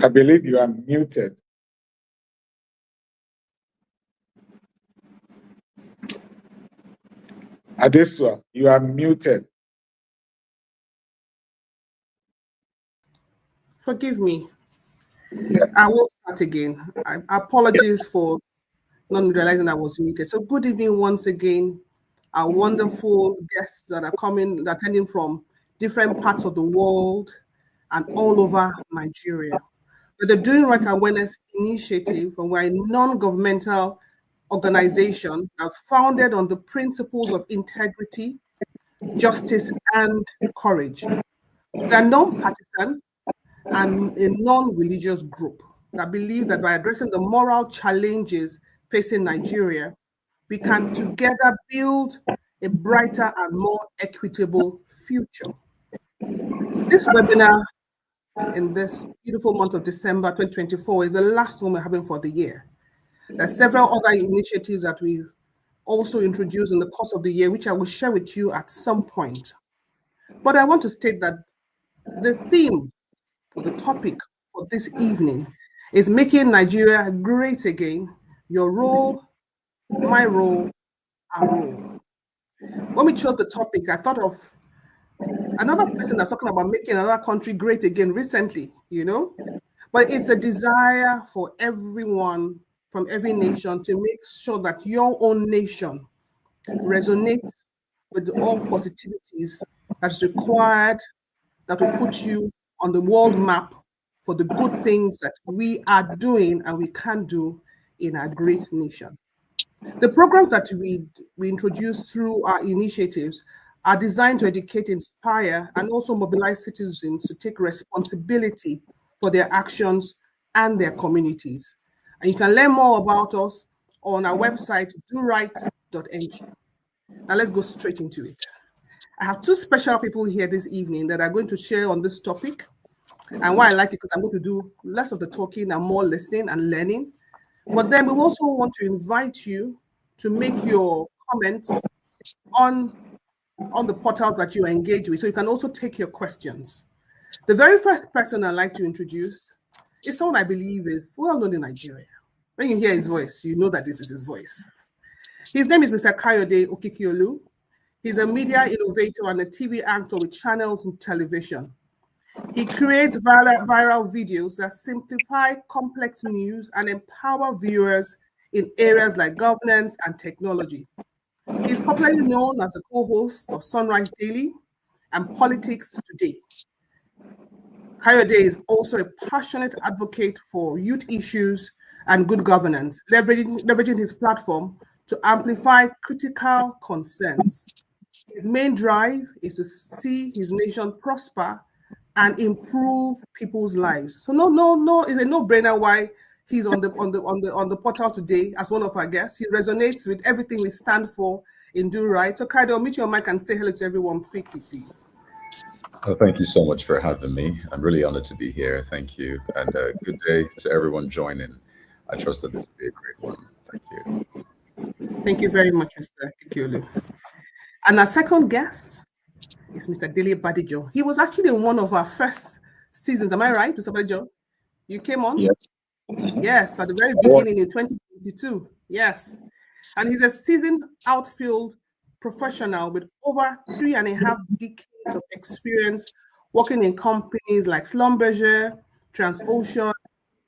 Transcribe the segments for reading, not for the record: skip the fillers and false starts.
I believe you are muted. Adesua, you are muted. Forgive me. Yeah. I will start again. Apologies for not realizing I was muted. So good evening once again, our wonderful guests that are coming, attending from different parts of the world and all over Nigeria. With the DoRight Awareness Initiative, and we're a non-governmental organization that's founded on the principles of integrity, justice, and courage. We are non-partisan and a non-religious group that believe that by addressing the moral challenges facing Nigeria, we can together build a brighter and more equitable future. This webinar in this beautiful month of December 2024 is the last one we're having for the year. There are several other initiatives that we've also introduced in the course of the year, which I will share with you at some point. But I want to state that the theme for the topic for this evening is making Nigeria great again. Your role, my role, our role. When we chose the topic, I thought of another person that's talking about making another country great again recently, you know? But it's a desire for everyone from every nation to make sure that your own nation resonates with all positivities that's required, that will put you on the world map for the good things that we are doing and we can do in our great nation. The programs that we introduce through our initiatives are designed to educate, inspire, and also mobilize citizens to take responsibility for their actions and their communities. And you can learn more about us on our website, DoRight.ng. Now let's go straight into it. I have two special people here this evening that are going to share on this topic. And why I like it, because I'm going to do less of the talking and more listening and learning. But then we also want to invite you to make your comments on the portals that you engage with, so you can also take your questions. The very first person I'd like to introduce is someone I believe is well known in Nigeria. When you hear his voice, you know that this is his voice. His name is Mr. Kayode Okikiolu. He's a media innovator and a TV anchor with channels and television. He creates viral videos that simplify complex news and empower viewers in areas like governance and technology. He's popularly known as the co-host of Sunrise Daily and Politics Today. Kayode is also a passionate advocate for youth issues and good governance, leveraging his platform to amplify critical concerns. His main drive is to see his nation prosper and improve people's lives. So it's a no-brainer why he's on the portal today as one of our guests. He resonates with everything we stand for in DoRight. So Kayode, mute your mic and say hello to everyone quickly, please. Oh, thank you so much for having me. I'm really honored to be here. Thank you. And good day to everyone joining. I trust that this will be a great one. Thank you. Thank you very much, Mr. Okikiolu. And our second guest is Mr. Dele Badijo. He was actually in one of our first seasons. Am I right, Mr. Badijo? You came on? Yes. Yes, at the very beginning in 2022. Yes. And he's a seasoned outfield professional with over 3.5 decades of experience working in companies like Schlumberger, Transocean,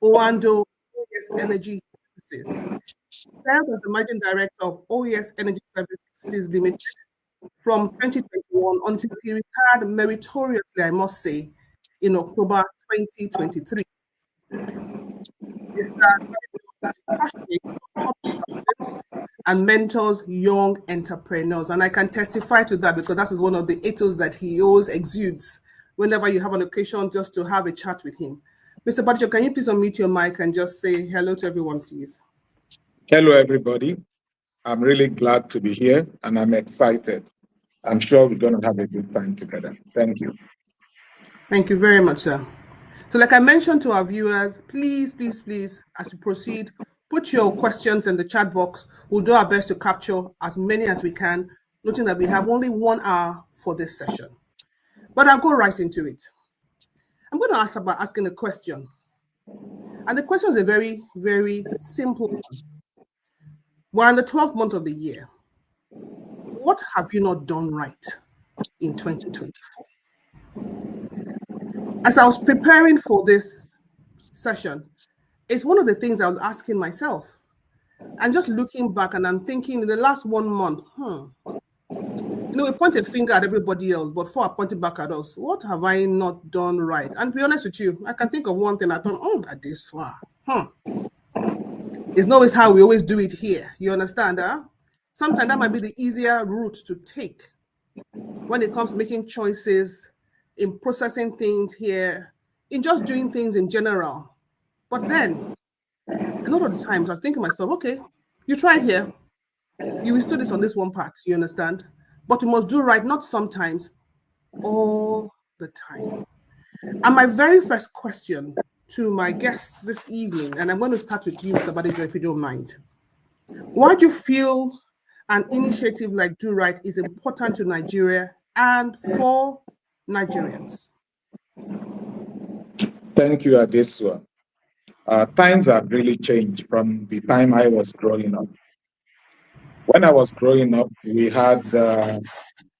Oando, OES Energy Services. Served as the managing director of OES Energy Services Limited from 2021 until he retired meritoriously, I must say, in October 2023. Mr. is passionate about public governance and mentors young entrepreneurs. And I can testify to that because that is one of the ethos that he always exudes whenever you have an occasion just to have a chat with him. Mr. Badijo, can you please unmute your mic and just say hello to everyone, please? Hello, everybody. I'm really glad to be here and I'm excited. I'm sure we're going to have a good time together. Thank you. Thank you very much, sir. So like I mentioned to our viewers, please, as we proceed, put your questions in the chat box. We'll do our best to capture as many as we can, noting that we have only 1 hour for this session. But I'll go right into it. I'm going to ask about asking a question. And the question is a very, very simple one. We're in the 12th month of the year. What have you not done right in 2024? As I was preparing for this session, it's one of the things I was asking myself. And just looking back, and I'm thinking in the last 1 month, we point a finger at everybody else, but before I pointed back at us, what have I not done right? And to be honest with you, I can think of one thing I thought, that this one. It's not always how we always do it here. You understand? Sometimes that might be the easier route to take when it comes to making choices, in processing things here, in just doing things in general. But then, a lot of the times I think to myself, okay, you tried here. You withstood this on this one part, you understand? But you must do right, not sometimes, all the time. And my very first question to my guests this evening, and I'm going to start with you, Mr. Badijo, if you don't mind. Why do you feel an initiative like DoRight is important to Nigeria and for Nigerians? Thank you, Adesua. Times have really changed from the time I was growing up. When I was growing up, we had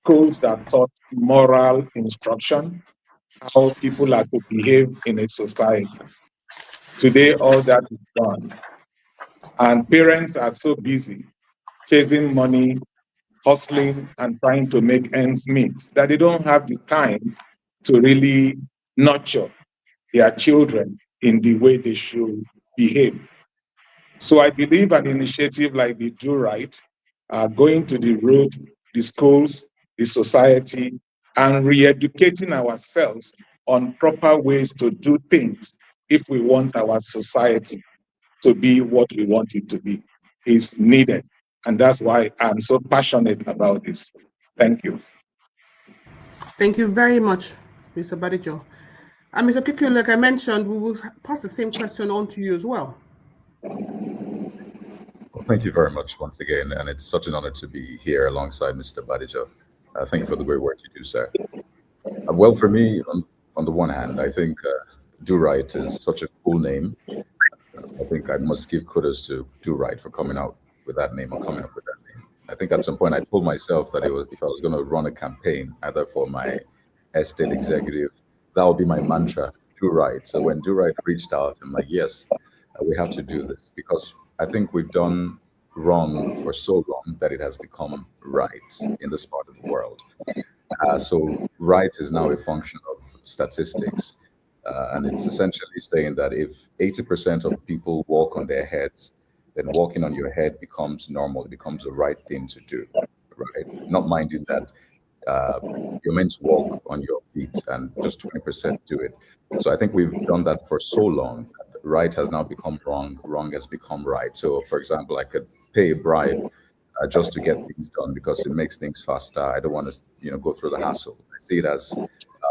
schools that taught moral instruction, how people are to behave in a society. Today, all that is gone. And parents are so busy chasing money, hustling, and trying to make ends meet that they don't have the time to really nurture their children in the way they should behave. So I believe an initiative like the DoRight, going to the road, the schools, the society, and re-educating ourselves on proper ways to do things if we want our society to be what we want it to be is needed. And that's why I'm so passionate about this. Thank you. Thank you very much, Mr. Badijo. And Mr. Okikiolu, like I mentioned, we will pass the same question on to you as well. Well, thank you very much once again, and it's such an honor to be here alongside Mr. Badijo. Thank you for the great work you do, sir. Well, for me, on the one hand, I think DoRight is such a cool name. I think I must give kudos to DoRight for coming out with that name or coming up with that name. I think at some point I told myself that if I was going to run a campaign, either for my estate executive, that would be my mantra, DoRight. So when DoRight reached out, I'm like, yes, we have to do this, because I think we've done wrong for so long that it has become right in this part of the world. So right is now a function of statistics. And it's essentially saying that if 80% of people walk on their heads, then walking on your head becomes normal. It becomes the right thing to do, right? Not minding that you're meant to walk on your feet and just 20% do it. So I think we've done that for so long. Right has now become wrong. Wrong has become right. So, for example, I could pay a bribe just to get things done because it makes things faster. I don't want to, go through the hassle. I see it as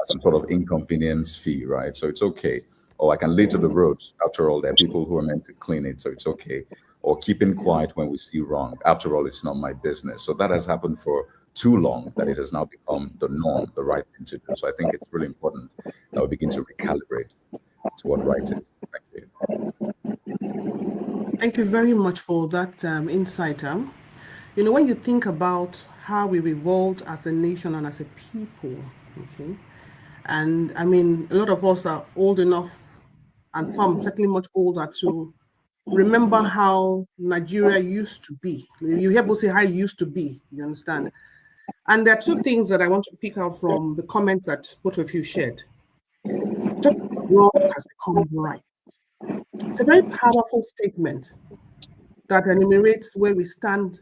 some sort of inconvenience fee, right? So it's okay. Or I can litter the roads. After all, there are people who are meant to clean it, so it's okay. Or keeping quiet when we see wrong. After all, it's not my business. So that has happened for too long that it has now become the norm, the right thing to do. So I think it's really important that we begin to recalibrate to what right is. Thank you. Thank you very much for that insight. When you think about how we've evolved as a nation and as a people, okay, and I mean, a lot of us are old enough, and some certainly much older, to remember how Nigeria used to be. You hear people say how it used to be, you understand? And there are two things that I want to pick out from the comments that both of you shared. Wrong has become right. It's a very powerful statement that enumerates where we stand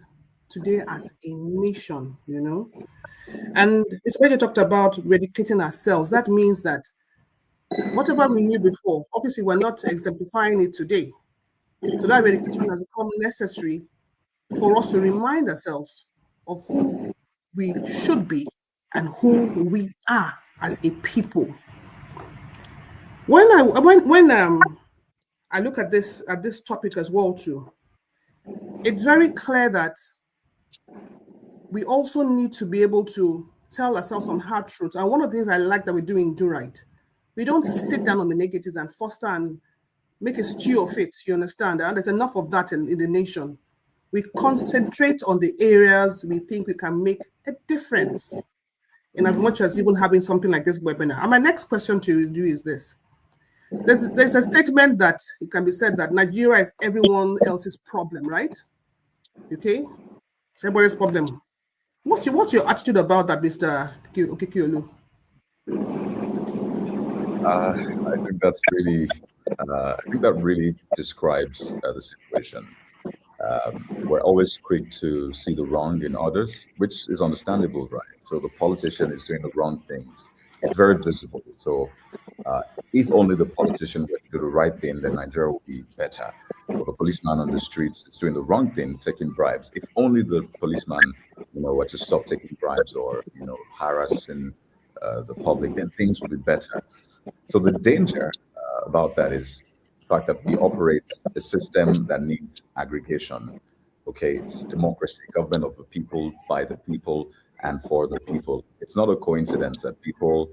today as a nation, And it's when you talked about educating ourselves. That means that whatever we knew before, obviously we're not exemplifying it today. So that education has become necessary for us to remind ourselves of who we should be and who we are as a people. When I look at this topic as well too, it's very clear that we also need to be able to tell ourselves some hard truths. And one of the things I like that we do in DoRight, we don't sit down on the negatives and foster and make a stew of it, you understand? And there's enough of that in the nation. We concentrate on the areas we think we can make a difference, in as much as even having something like this webinar. And my next question to you is this. There's a statement that it can be said that Nigeria is everyone else's problem, right? Okay? It's everybody's problem. What's your attitude about that, Mr. Okikiolu? I think that's really, I think that really describes the situation. We're always quick to see the wrong in others, which is understandable, right? So the politician is doing the wrong things. It's very visible. So if only the politician were to do the right thing, then Nigeria will be better. Or the policeman on the streets is doing the wrong thing, taking bribes. If only the policeman, were to stop taking bribes or, harassing the public, then things will be better. So the danger about that is the fact that we operate a system that needs aggregation. Okay, it's democracy, government of the people, by the people, and for the people. It's not a coincidence that people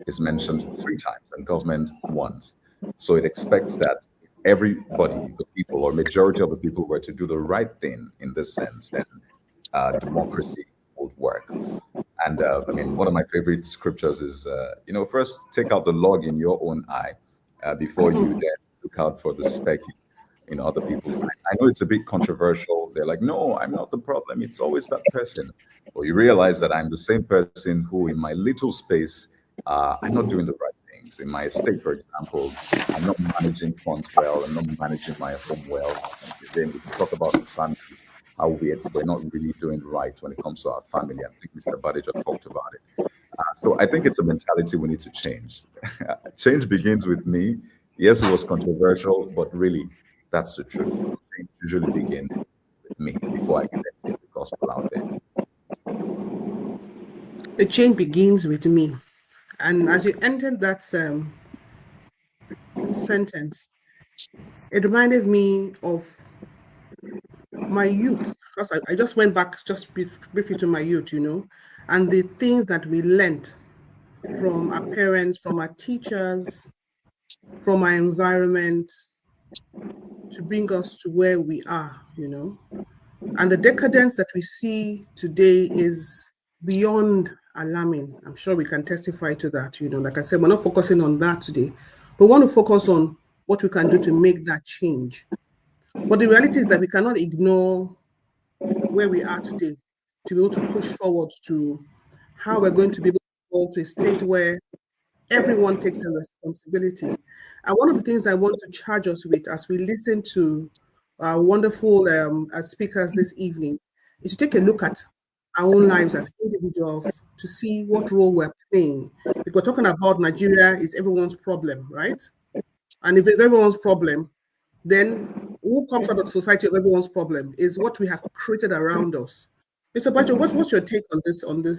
is mentioned 3 times and government once. So it expects that everybody, the people, or majority of the people were to do the right thing in this sense, then democracy would work. And I mean, one of my favorite scriptures is, first take out the log in your own eye before you then look out for the speck in other people's eyes. I know it's a bit controversial. They're like, no, I'm not the problem. It's always that person. Well, you realize that I'm the same person who in my little space, I'm not doing the right things. In my estate, for example, I'm not managing funds well. I'm not managing my home well. And then we talk about the family, how we're not really doing right when it comes to our family. I think Mr. Badijo talked about it. So I think it's a mentality we need to change. Change begins with me. Yes, it was controversial, but really, that's the truth. Change usually begins with me before I can take the gospel out there. The change begins with me. And as you entered that sentence, it reminded me of my youth, because I just went back just briefly to my youth, and the things that we learned from our parents, from our teachers, from our environment to bring us to where we are, And the decadence that we see today is beyond alarming. I'm sure we can testify to that, Like I said, we're not focusing on that today, but we want to focus on what we can do to make that change. But the reality is that we cannot ignore where we are today to be able to push forward to how we're going to be able to go to a state where everyone takes a responsibility. And one of the things I want to charge us with as we listen to our wonderful speakers this evening is to take a look at our own lives as individuals to see what role we're playing. If we're talking about Nigeria is everyone's problem, right? And if it's everyone's problem, then who comes out of the society of everyone's problem is what we have created around us. Mr. Badijo, what's your take on this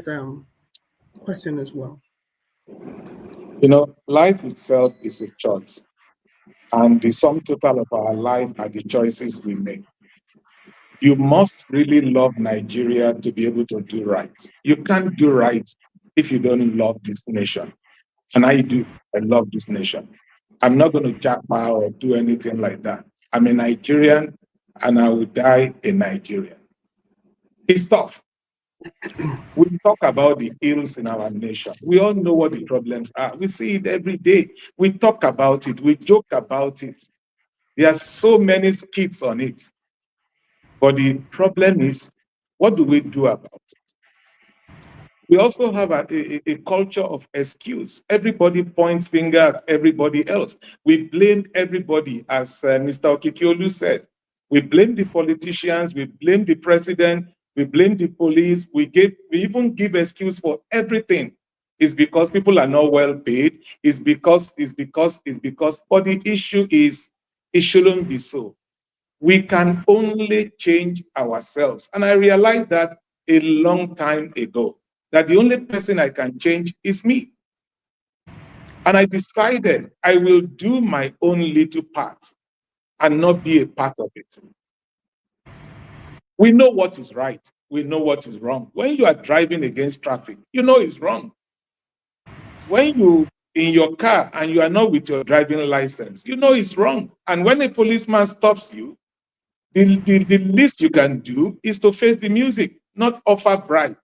question as well? Life itself is a choice, and the sum total of our life are the choices we make. You must really love Nigeria to be able to do right. You can't do right if you don't love this nation. And I do. I love this nation. I'm not going to japa or do anything like that. I'm a Nigerian, and I will die a Nigerian. It's tough. We talk about the ills in our nation. We all know what the problems are. We see it every day. We talk about it. We joke about it. There are so many skits on it. But the problem is, what do we do about it? We also have a culture of excuse. Everybody points finger at everybody else. We blame everybody, as Mr. Okikiolu said. We blame the politicians. We blame the president. We blame the police. We even give excuse for everything. It's because people are not well paid. It's because. But the issue is, it shouldn't be so. We can only change ourselves. And I realized that a long time ago, that the only person I can change is me. And I decided I will do my own little part and not be a part of it. We know what is right. We know what is wrong. When you are driving against traffic, you know it's wrong. When you in your car and you are not with your driving license, you know it's wrong. And when a policeman stops you, the least you can do is to face the music, not offer bribe.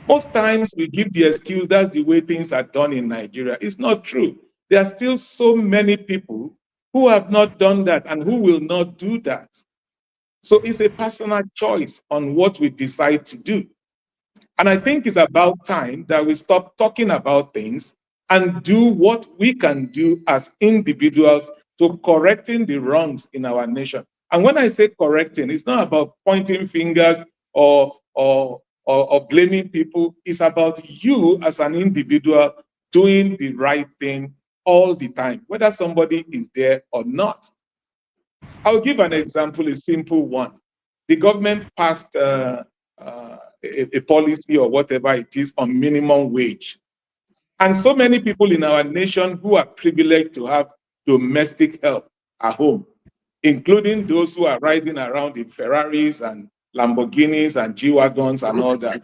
Most times we give the excuse that's the way things are done in Nigeria. It's not true. There are still so many people who have not done that and who will not do that. So it's a personal choice on what we decide to do. And I think it's about time that we stop talking about things and do what we can do as individuals to correcting the wrongs in our nation. And when I say correcting, it's not about pointing fingers or blaming people. It's about you as an individual doing the right thing all the time, whether somebody is there or not. I'll give an example, a simple one. The government passed a policy or whatever it is on minimum wage. And so many people in our nation who are privileged to have domestic help at home, including those who are riding around in Ferraris and Lamborghinis and G-Wagons and all that.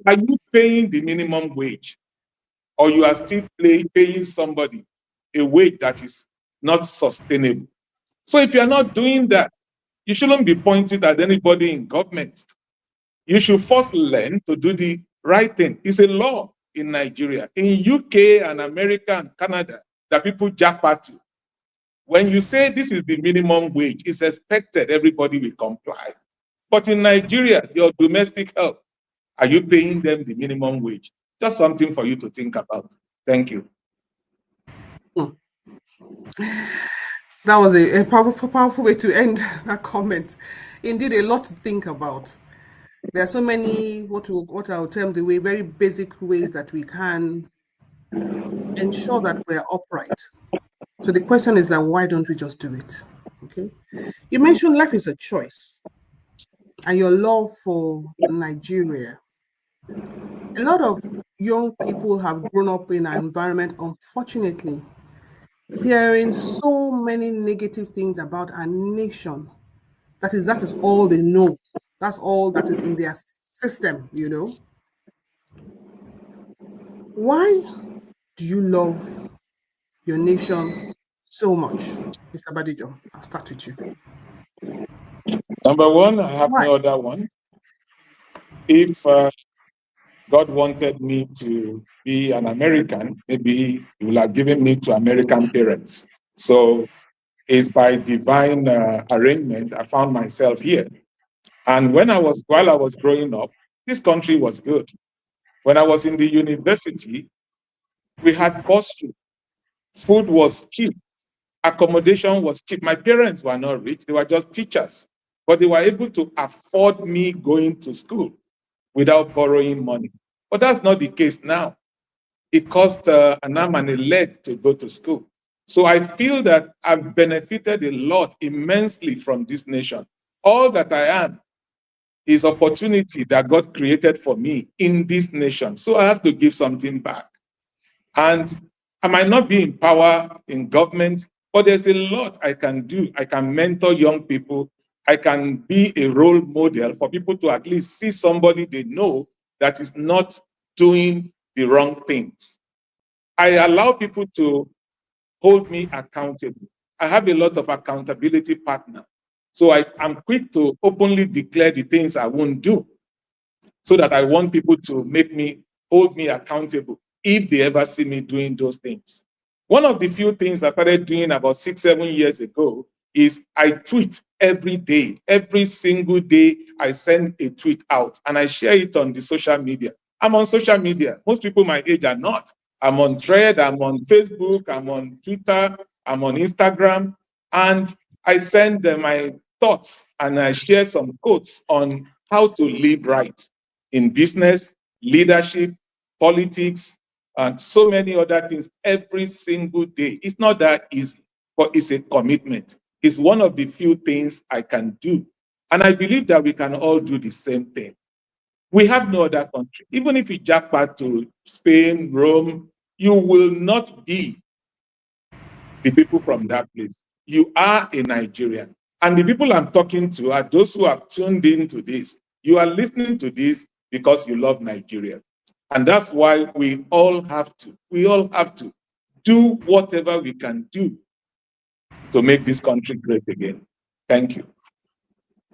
Are you paying the minimum wage? Or you are still paying somebody a wage that is not sustainable? So if you're not doing that, you shouldn't be pointing at anybody in government. You should first learn to do the right thing. It's a law in Nigeria, in UK and America and Canada that people jackpot to. When you say this is the minimum wage, it's expected everybody will comply. But in Nigeria, your domestic help, are you paying them the minimum wage? Just something for you to think about. Thank you. That was a powerful way to end that comment. Indeed, a lot to think about. There are so many, what I'll term the way, very basic ways that we can ensure that we're upright. So the question is that why don't we just do it? Okay. You mentioned life is a choice and your love for Nigeria. A lot of young people have grown up in an environment, unfortunately, hearing so many negative things about our nation. That is all they know. That's all that is in their system, you know. Why do you love your nation so much? Mr. Badijo, I'll start with you. Number one, I have no other one. If God wanted me to be an American, maybe He will have given me to American parents. So it's by divine arrangement I found myself here. And while I was growing up, this country was good. When I was in the university, we had bursary. Food was cheap. Accommodation was cheap. My parents were not rich. They were just teachers. But they were able to afford me going to school without borrowing money. But that's not the case now. It costs an arm and a leg to go to school. So I feel that I've benefited a lot, immensely from this nation. All that I am is opportunity that God created for me in this nation. So I have to give something back. And I might not be in power in government, but there's a lot I can do. I can mentor young people. I can be a role model for people to at least see somebody they know that is not doing the wrong things. I allow people to hold me accountable. I have a lot of accountability partners. So I'm quick to openly declare the things I won't do, so that I want people to hold me accountable if they ever see me doing those things. One of the few things I started doing about 6-7 years ago is I tweet every day. Every single day, I send a tweet out and I share it on the social media. I'm on social media. Most people my age are not. I'm on Thread, I'm on Facebook, I'm on Twitter, I'm on Instagram, and I send my thoughts and I share some quotes on how to live right in business, leadership, politics, and so many other things every single day. It's not that easy, but it's a commitment. It's one of the few things I can do. And I believe that we can all do the same thing. We have no other country. Even if you jackpot to Spain, Rome, you will not be the people from that place. You are a Nigerian. And the people I'm talking to are those who have tuned into this. You are listening to this because you love Nigeria. And that's why we all have to do whatever we can do to make this country great again. Thank you.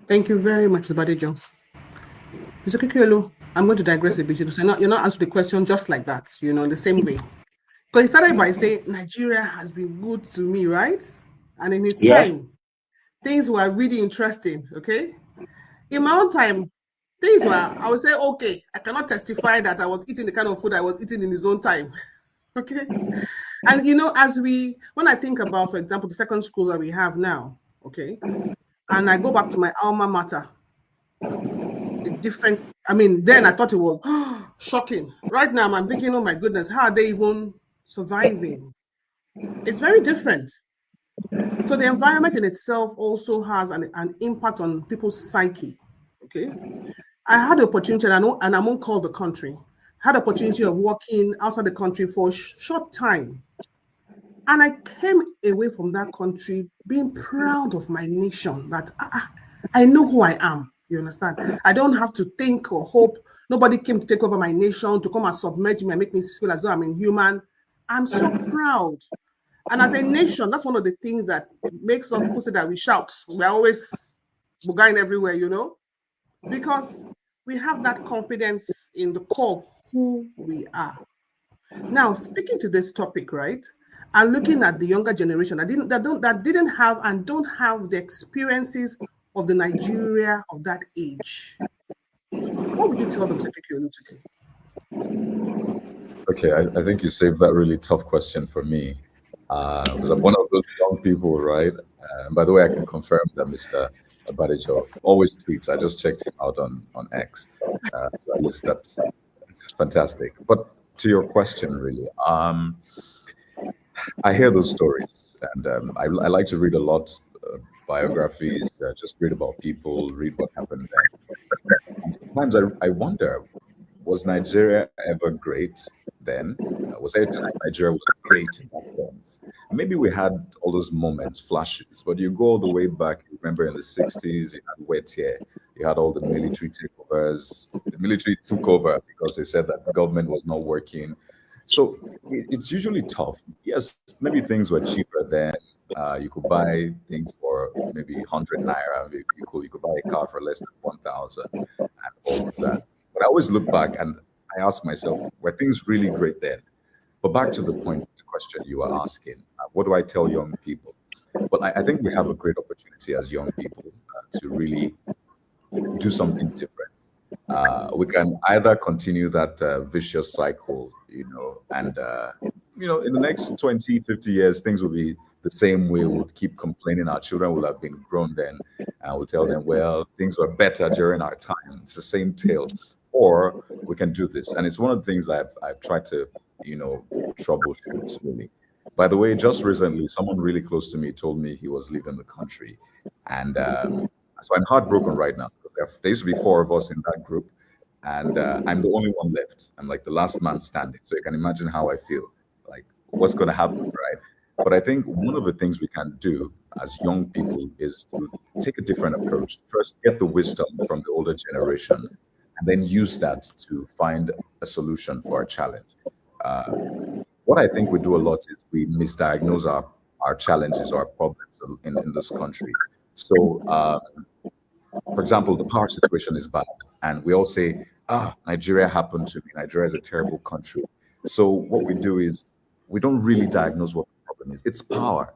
Thank you very much, Mr. Badijo. Mr. Okikiolu, I'm going to digress a bit. You're not answering the question just like that, in the same way. Because he started by saying Nigeria has been good to me, right? And in his time, things were really interesting, okay? In my own time, things were, I would say, okay, I cannot testify that I was eating the kind of food I was eating in his own time, okay? And, when I think about, for example, the second school that we have now, okay? And I go back to my alma mater, then I thought it was shocking. Right now, I'm thinking, oh my goodness, how are they even surviving? It's very different. So the environment in itself also has an impact on people's psyche, okay? I had the opportunity, and I won't call the country, had the opportunity of working outside the country for a short time. And I came away from that country being proud of my nation, that I know who I am. You understand? I don't have to think or hope. Nobody came to take over my nation, to come and submerge me and make me feel as though I'm inhuman. I'm so proud. And as a nation, that's one of the things that makes us people say that we shout. We're always going everywhere, because we have that confidence in the core of who we are. Now, speaking to this topic, right? And looking at the younger generation that didn't have and don't have the experiences of the Nigeria of that age, what would you tell them, Okikiolu, today? Okay, I think you saved that really tough question for me. Because I'm one of those young people, right? By the way, I can confirm that Mr. Badijo always tweets. I just checked him out on X. So at least that's fantastic. But to your question, really, I hear those stories, and I like to read a lot biographies, just read about people, read what happened there. And sometimes I wonder, was Nigeria ever great then? Was there a time Nigeria was great in that sense? Maybe we had all those moments, flashes, but you go all the way back, you remember in the 60s, you had wet here, you had all the military takeovers. The military took over because they said that the government was not working. So it's usually tough. Yes, maybe things were cheaper then. You could buy things for maybe 100 naira. You could buy a car for less than 1,000 and all of that. But I always look back and I ask myself, were things really great then? But back to the point of the question you were asking, what do I tell young people? Well, I think we have a great opportunity as young people to really do something different. We can either continue that vicious cycle, and in the next 20, 50 years, things will be the same way. We'll keep complaining. Our children will have been grown then, and we'll tell them, well, things were better during our time. It's the same tale. Or we can do this. And it's one of the things I've tried to, troubleshoot, really. By the way, just recently, someone really close to me told me he was leaving the country. And so I'm heartbroken right now. There used to be 4 of us in that group, and I'm the only one left. I'm like the last man standing. So you can imagine how I feel, like what's going to happen, right? But I think one of the things we can do as young people is to take a different approach. First, get the wisdom from the older generation, and then use that to find a solution for a challenge. What I think we do a lot is we misdiagnose our challenges or our problems in this country. So, for example, the power situation is bad, and we all say, Nigeria happened to me. Nigeria is a terrible country. So what we do is we don't really diagnose what the problem is. It's power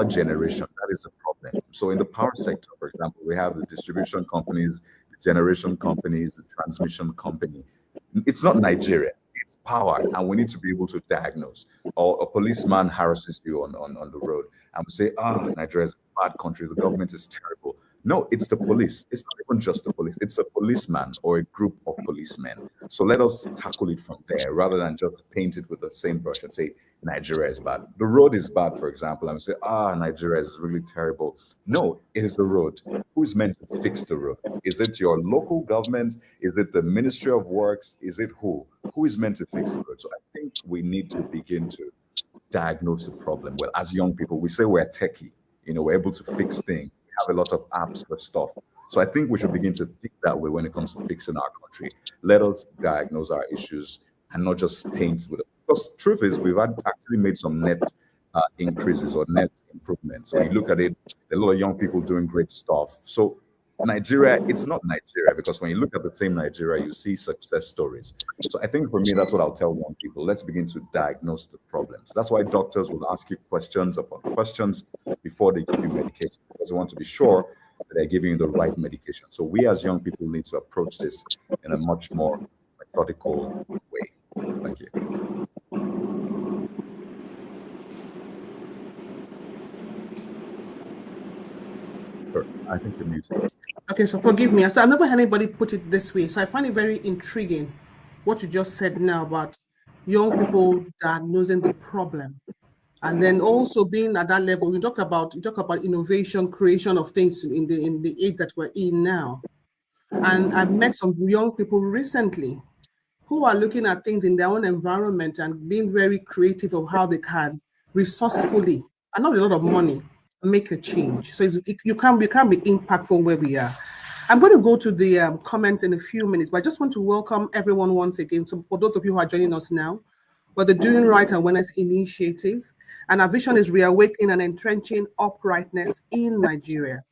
generation. That is a problem. So in the power sector, for example, we have the distribution companies, generation companies, the transmission company. It's not Nigeria, it's power, and we need to be able to diagnose. Or a policeman harasses you on the road, and we say, Nigeria is a bad country, the government is terrible. No, it's the police. It's not even just the police. It's a policeman or a group of policemen. So let us tackle it from there rather than just paint it with the same brush and say Nigeria is bad. The road is bad, for example, and we say, Nigeria is really terrible. No, it is the road. Who's meant to fix the road? Is it your local government? Is it the Ministry of Works? Is it who? Who is meant to fix the road? So I think we need to begin to diagnose the problem. Well, as young people, we say we're techie. We're able to fix things. Have a lot of apps for stuff. So I think we should begin to think that way when it comes to fixing our country. Let us diagnose our issues and not just paint with it. Because truth is, we've actually made some net increases or net improvements. When you look at it, a lot of young people doing great stuff. So Nigeria, it's not Nigeria, because when you look at the same Nigeria, you see success stories. So I think for me, that's what I'll tell young people. Let's begin to diagnose the problems. That's why doctors will ask you questions upon questions before they give you medication, because they want to be sure that they're giving you the right medication. So we as young people need to approach this in a much more methodical way. Thank you. Sure. I think you're muted. Okay, so forgive me. So I've never had anybody put it this way. So I find it very intriguing what you just said now about young people diagnosing the problem. And then also being at that level, you talk about innovation, creation of things in the age that we're in now. And I've met some young people recently who are looking at things in their own environment and being very creative of how they can resourcefully, and not a lot of money, make a change. So you can be impactful where we are. I'm going to go to the comments in a few minutes, but I just want to welcome everyone once again. So for those of you who are joining us now, we're the Doing Right Awareness Initiative, and our vision is reawakening and entrenching uprightness in Nigeria.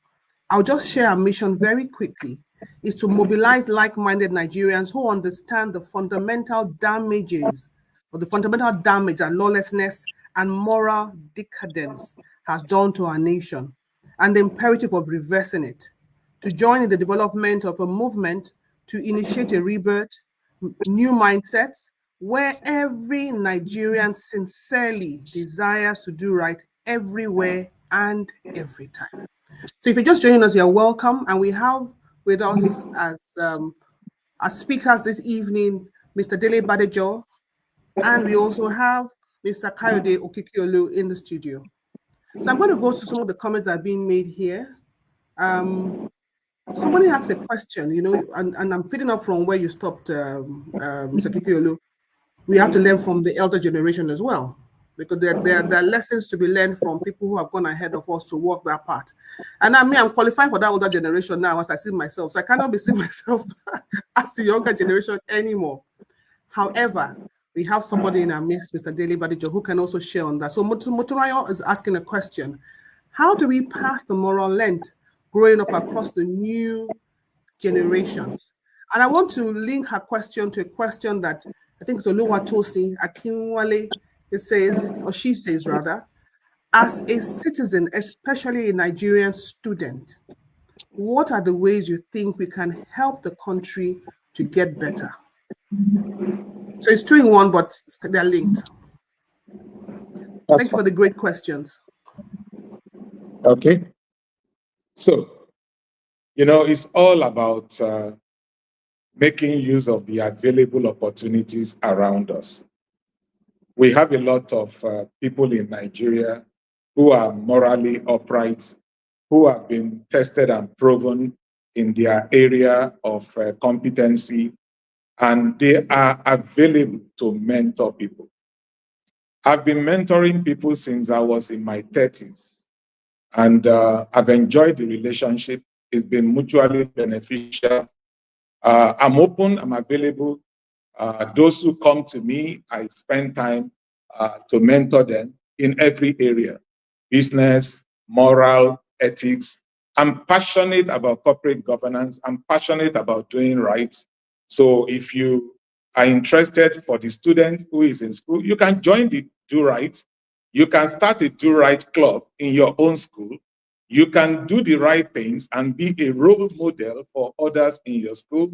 I'll just share our mission very quickly, is to mobilize like-minded Nigerians who understand the fundamental damages, or the fundamental damage that lawlessness and moral decadence has done to our nation, and the imperative of reversing it, to join in the development of a movement to initiate a rebirth, new mindsets, where every Nigerian sincerely desires to do right everywhere and every time. So if you're just joining us, you're welcome. And we have with us as speakers this evening, Mr. Dele Badijo, and we also have Mr. Kayode Okikiolu in the studio. So I'm going to go to some of the comments that are being made here. Somebody asked a question, and I'm feeding up from where you stopped, Mr. Okikiolu. We have to learn from the elder generation as well, because there are lessons to be learned from people who have gone ahead of us to walk that path. And I'm qualified for that older generation now as I see myself. So I cannot be seeing myself as the younger generation anymore. However, we have somebody in our midst, Mr. Dele Badijo, who can also share on that. So Motorayo is asking a question. How do we pass the moral length growing up across the new generations? And I want to link her question to a question that I think Oluwatosi Akinwale says, or she says rather, as a citizen, especially a Nigerian student, what are the ways you think we can help the country to get better? So it's 2 in 1, but they're linked. Thank you for the great questions. Okay. So, it's all about making use of the available opportunities around us. We have a lot of people in Nigeria who are morally upright, who have been tested and proven in their area of competency, and they are available to mentor people. I've been mentoring people since I was in my 30s, and I've enjoyed the relationship. It's been mutually beneficial. I'm open, I'm available. Those who come to me, I spend time to mentor them in every area: business, moral, ethics. I'm passionate about corporate governance. I'm passionate about doing right. So if you are interested, for the student who is in school, you can join the Do Right. You can start a Do Right club in your own school. You can do the right things and be a role model for others in your school.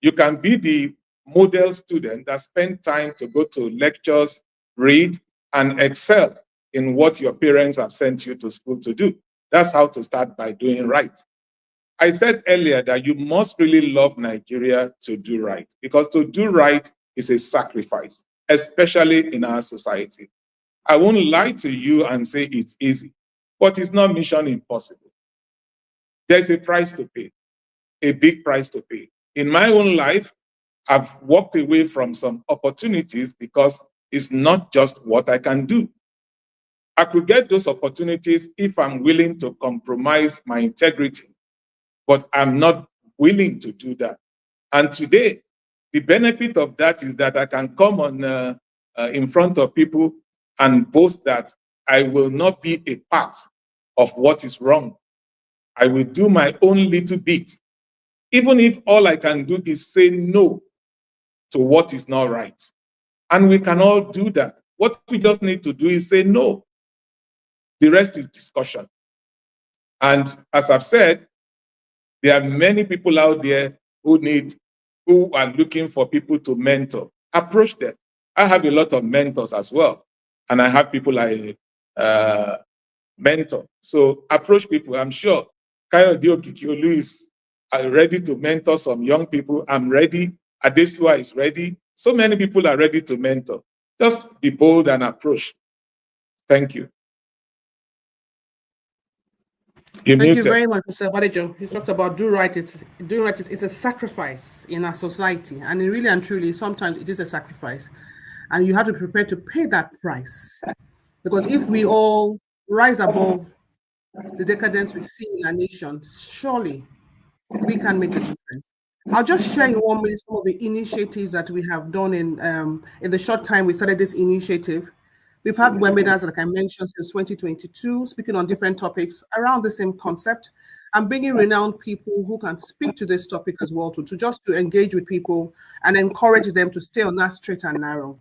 You can be the model student that spend time to go to lectures, read, and excel in what your parents have sent you to school to do. That's how to start, by doing right. I said earlier that you must really love Nigeria to do right, because to do right is a sacrifice, especially in our society. I won't lie to you and say it's easy, but it's not mission impossible. There's a price to pay, a big price to pay. In my own life, I've walked away from some opportunities because it's not just what I can do. I could get those opportunities if I'm willing to compromise my integrity, but I'm not willing to do that. And today, the benefit of that is that I can come on in front of people and boast that I will not be a part of what is wrong. I will do my own little bit, even if all I can do is say no to what is not right. And we can all do that. What we just need to do is say no. The rest is discussion. And as I've said, there are many people out there who are looking for people to mentor. Approach them. I have a lot of mentors as well, and I have people I mentor. So approach people. I'm sure Kayode Okikiolu is ready to mentor some young people. I'm ready. Adesua is ready. So many people are ready to mentor. Just be bold and approach. Thank you. Thank you very much, Mr. Badijo. You talked about do right. It's a sacrifice in our society, and it really and truly, sometimes it is a sacrifice, and you have to prepare to pay that price. Because if we all rise above the decadence we see in our nation, surely we can make the difference. I'll just share in 1 minute some of the initiatives that we have done in the short time we started this initiative. We've had webinars, like I mentioned, since 2022, speaking on different topics around the same concept, and bringing renowned people who can speak to this topic as well, to engage with people and encourage them to stay on that straight and narrow.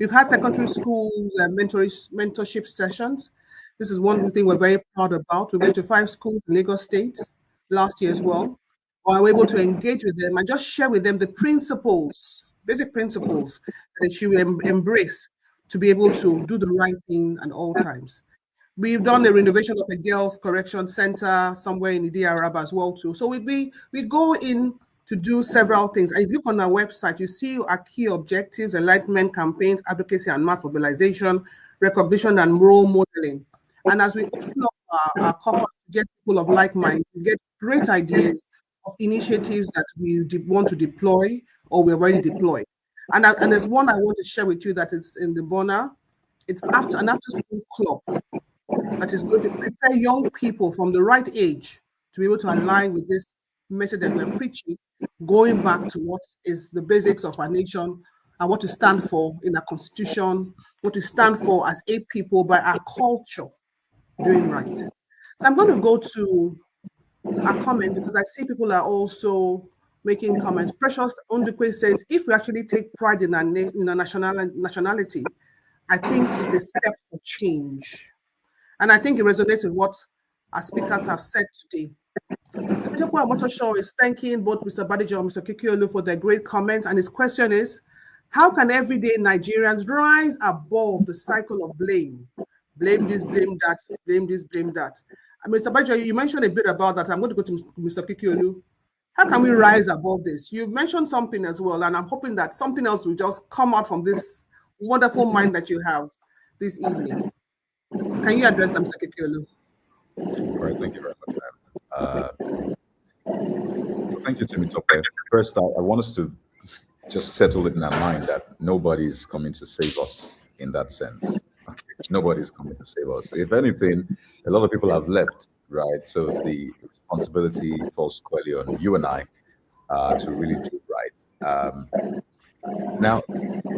We've had secondary schools mentorship sessions. This is one thing we're very proud about. We went to 5 schools in Lagos State last year as well. We were able to engage with them and just share with them the principles, basic principles that they should embrace to be able to do the right thing at all times. We've done the renovation of a girls' correction center somewhere in the Arab as well too. So we go in to do several things. And if you look on our website, you see our key objectives: enlightenment campaigns, advocacy and mass mobilization, recognition and role modeling. And as we open up our cover to get people of like mind, we get great ideas of initiatives that we want to deploy or we're already deployed. And there's one I want to share with you that is in the Bona. It's an after-school club that is going to prepare young people from the right age to be able to align with this message that we're preaching, going back to what is the basics of our nation and what to stand for in our constitution, what to stand for as a people by our culture doing right. So I'm going to go to a comment because I see people are also making comments. Precious Ondukwe says, if we actually take pride in our nationality, I think it's a step for change. And I think it resonates with what our speakers have said today. Temitope Amotosho is thanking both Mr. Badijo and Mr. Okikiolu for their great comments. And his question is, how can everyday Nigerians rise above the cycle of blame? Blame this, blame that, blame this, blame that. And Mr. Badijo, you mentioned a bit about that. I'm going to go to Mr. Okikiolu. How can we rise above this? You mentioned something as well, and I'm hoping that something else will just come out from this wonderful mind that you have this evening. Can you address them, Mr. Okikiolu? All right, thank you very much, ma'am. Thank you, Temitope. First, I want us to just settle it in our mind that nobody's coming to save us in that sense. Okay. Nobody's coming to save us. If anything, a lot of people have left, right? So the responsibility falls squarely on you and I to really do right. Now,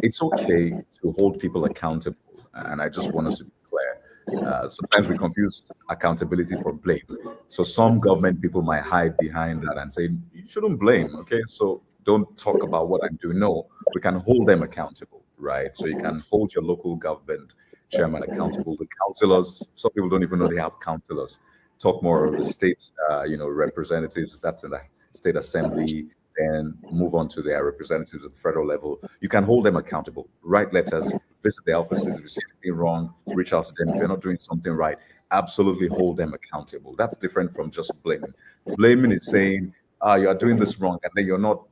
it's okay to hold people accountable, and I just want us to be clear. Sometimes we confuse accountability for blame. So some government people might hide behind that and say, you shouldn't blame, okay? So don't talk about what I'm doing. No, we can hold them accountable, right? So you can hold your local government chairman accountable, the councillors. Some people don't even know they have councillors. Talk more of the state, representatives, that's in the state assembly, and move on to their representatives at the federal level. You can hold them accountable, write letters, visit their offices. If you see anything wrong, reach out to them. If you're not doing something right, absolutely hold them accountable. That's different from just blaming. Blaming is saying, you are doing this wrong, and then you're not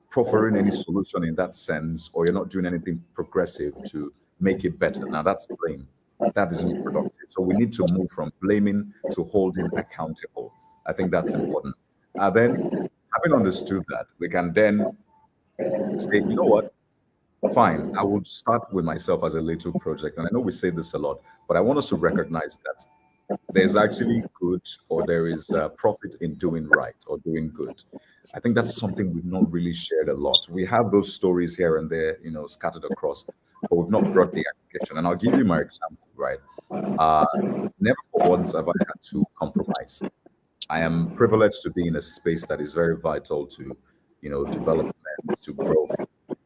proffering any solution in that sense, or you're not doing anything progressive to make it better. Now that's blame. That isn't productive. So we need to move from blaming to holding accountable. I think that's important. Then, having understood that, we can then say, you know what? Fine, I will start with myself as a little project. And I know we say this a lot, but I want us to recognize that there's actually good, or there is profit in doing right or doing good. I think that's something we've not really shared a lot. We have those stories here and there, scattered across, but we've not brought the application. And I'll give you my example, right? Uh, Never for once have I had to compromise. I am privileged to be in a space that is very vital to, development, to growth.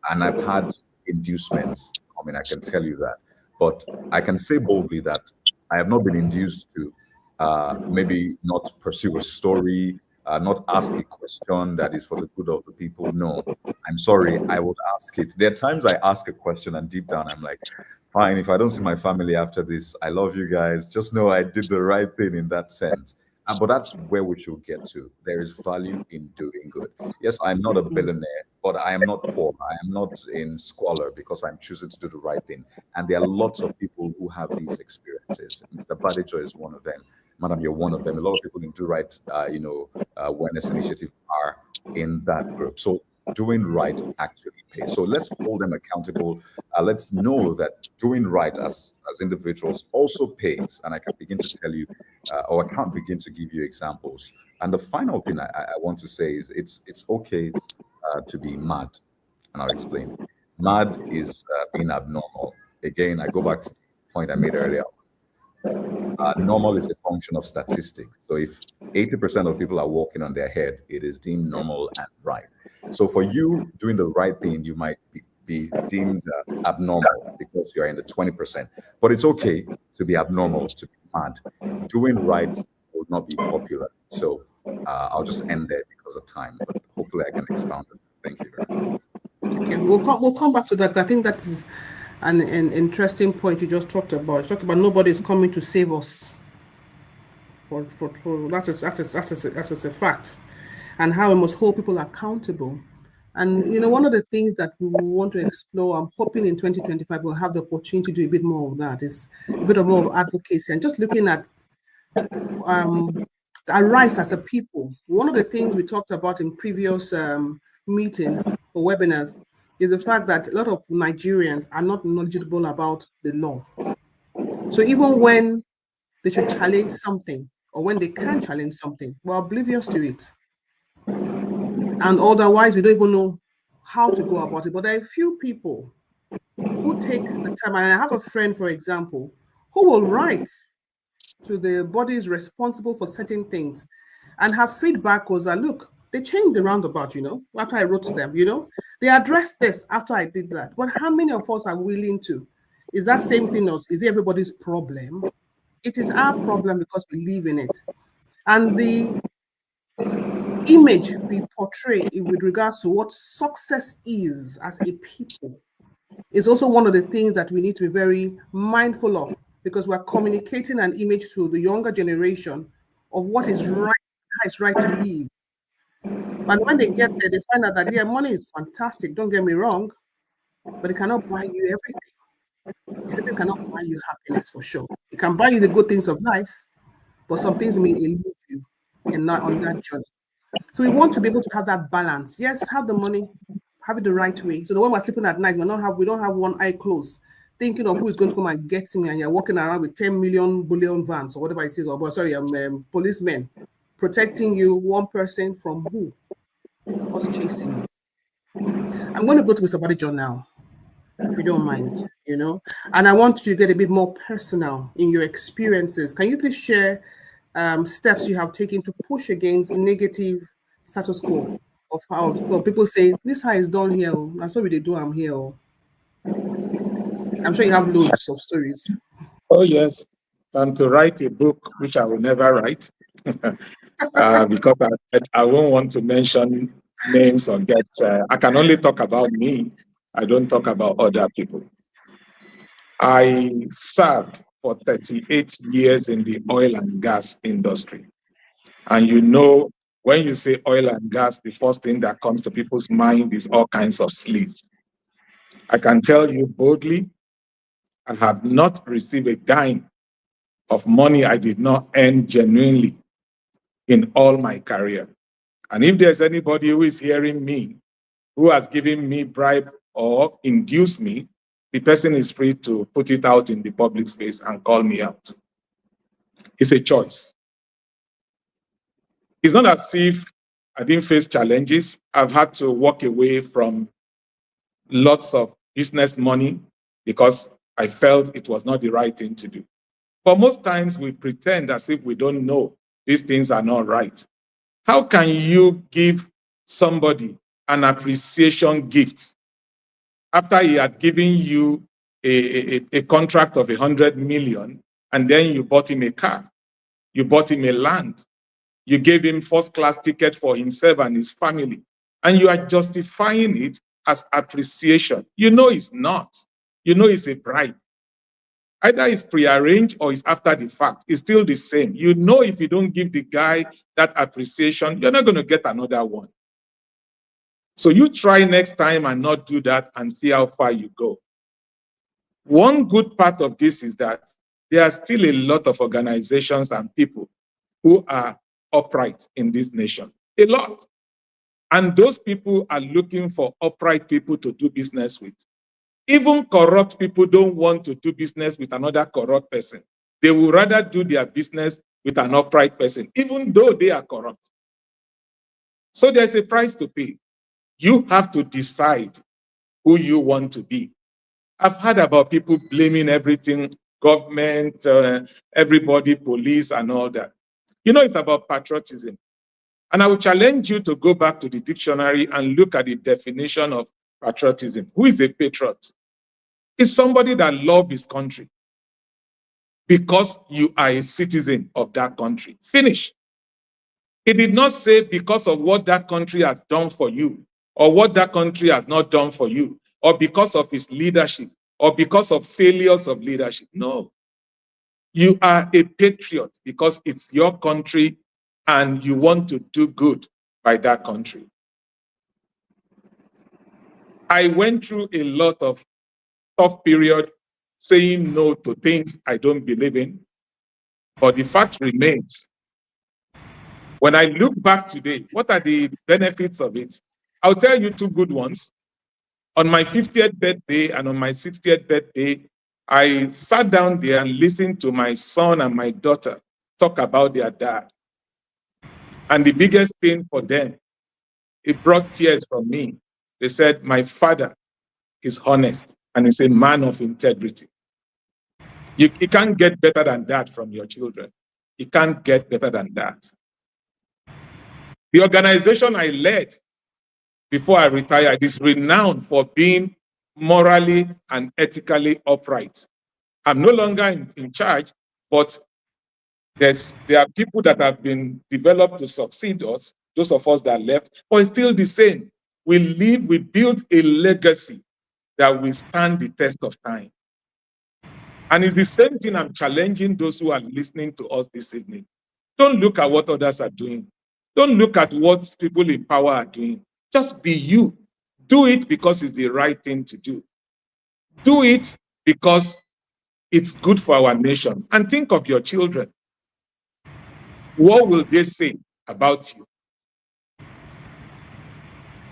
And I've had inducements. I mean, I can tell you that. But I can say boldly that I have not been induced to maybe not pursue a story, not ask a question that is for the good of the people. No, I'm sorry, I would ask it. There are times I ask a question and deep down I'm like, fine, if I don't see my family after this, I love you guys. Just know I did the right thing in that sense. But that's where we should get to. There is value in doing good. Yes, I'm not a billionaire, but I am not poor. I am not in squalor because I'm choosing to do the right thing. And there are lots of people who have these experiences. Mr. Badijo is one of them. Madam, you're one of them. A lot of people in Do Right, Awareness Initiative are in that group. So doing right actually pays. So let's hold them accountable. Let's know that doing right as individuals also pays. And I can begin to tell you, or I can't begin to give you examples. And the final thing I want to say is it's okay to be mad. And I'll explain. Mad is being abnormal. Again, I go back to the point I made earlier. Normal is a function of statistics. So if 80% of people are walking on their head, it is deemed normal and right. So for you doing the right thing, you might be deemed abnormal because you're in the 20%. But it's okay to be abnormal, to be mad. Doing right will not be popular. So I'll just end there because of time, but hopefully I can expound it. Thank you very much. Okay, we'll come back to that. I think that is an interesting point you just talked about. You talked about nobody is coming to save us. That's a fact, and how we must hold people accountable. And one of the things that we want to explore, I'm hoping in 2025 we'll have the opportunity to do a bit more of that. Is a bit of more of advocacy and just looking at our rights as a people. One of the things we talked about in previous meetings or webinars is the fact that a lot of Nigerians are not knowledgeable about the law. So even when they should challenge something or when they can challenge something, we're oblivious to it. And otherwise, we don't even know how to go about it. But there are a few people who take the time, and I have a friend, for example, who will write to the bodies responsible for certain things. And her feedback was that, look, they changed the roundabout, after I wrote to them, they addressed this after I did that. But how many of us are willing to? Is that same thing as, is it everybody's problem? It is our problem because we live in it. And the image we portray with regards to what success is as a people is also one of the things that we need to be very mindful of, because we're communicating an image to the younger generation of what is right, how it's right to live. But when they get there, they find out that, yeah, money is fantastic, don't get me wrong, but it cannot buy you everything. It certainly cannot buy you happiness for sure. It can buy you the good things of life, but some things may elude you and not on that journey. So we want to be able to have that balance. Yes, have the money, have it the right way. So that when we're sleeping at night, we don't have one eye closed, thinking of who is going to come and get me, and you're walking around with 10 million bullion vans or whatever it is, or policemen protecting you, one person from who? Us chasing you. I'm going to go to Mr. Badijo now, if you don't mind, and I want you to get a bit more personal in your experiences. Can you please share steps you have taken to push against negative status quo of how people say this how is done here? That's what they do. I'm here. I'm sure you have loads of stories. Oh, yes. And to write a book, which I will never write, because I won't want to mention names or get, I can only talk about me. I don't talk about other people. I served for 38 years in the oil and gas industry. And when you say oil and gas, the first thing that comes to people's mind is all kinds of sleaze. I can tell you boldly, I have not received a dime of money I did not earn genuinely in all my career. And if there's anybody who is hearing me, who has given me bribe or induced me, the person is free to put it out in the public space and call me out. It's a choice. It's not as if I didn't face challenges. I've had to walk away from lots of business money because I felt it was not the right thing to do. But most times we pretend as if we don't know these things are not right. How can you give somebody an appreciation gift after he had given you a contract of 100 million, and then you bought him a car, you bought him a land, you gave him first-class ticket for himself and his family, and you are justifying it as appreciation? You know it's not. You know it's a bribe. Either it's prearranged or it's after the fact. It's still the same. You know if you don't give the guy that appreciation, you're not going to get another one. So you try next time and not do that and see how far you go. One good part of this is that there are still a lot of organizations and people who are upright in this nation. A lot. And those people are looking for upright people to do business with. Even corrupt people don't want to do business with another corrupt person. They would rather do their business with an upright person, even though they are corrupt. So there's a price to pay. You have to decide who you want to be. I've heard about people blaming everything, government, everybody, police, and all that. You know, it's about patriotism. And I will challenge you to go back to the dictionary and look at the definition of patriotism. Who is a patriot? It's somebody that loves his country because you are a citizen of that country. Finish. It did not say because of what that country has done for you, or what that country has not done for you, or because of its leadership, or because of failures of leadership. No. You are a patriot because it's your country and you want to do good by that country. I went through a lot of tough period saying no to things I don't believe in, but the fact remains, when I look back today, what are the benefits of it? I'll tell you two good ones. On my 50th birthday and on my 60th birthday, I sat down there and listened to my son and my daughter talk about their dad. And the biggest thing for them, it brought tears from me. They said, my father is honest and is a man of integrity. You can't get better than that from your children. You can't get better than that. The organization I led before I retired is renowned for being morally and ethically upright. I'm no longer in charge, but there are people that have been developed to succeed us, those of us that left, but it's still the same. We build a legacy that will stand the test of time. And it's the same thing I'm challenging those who are listening to us this evening. Don't look at what others are doing. Don't look at what people in power are doing. Just be you. Do it because it's the right thing to do. Do it because it's good for our nation. And think of your children. What will they say about you?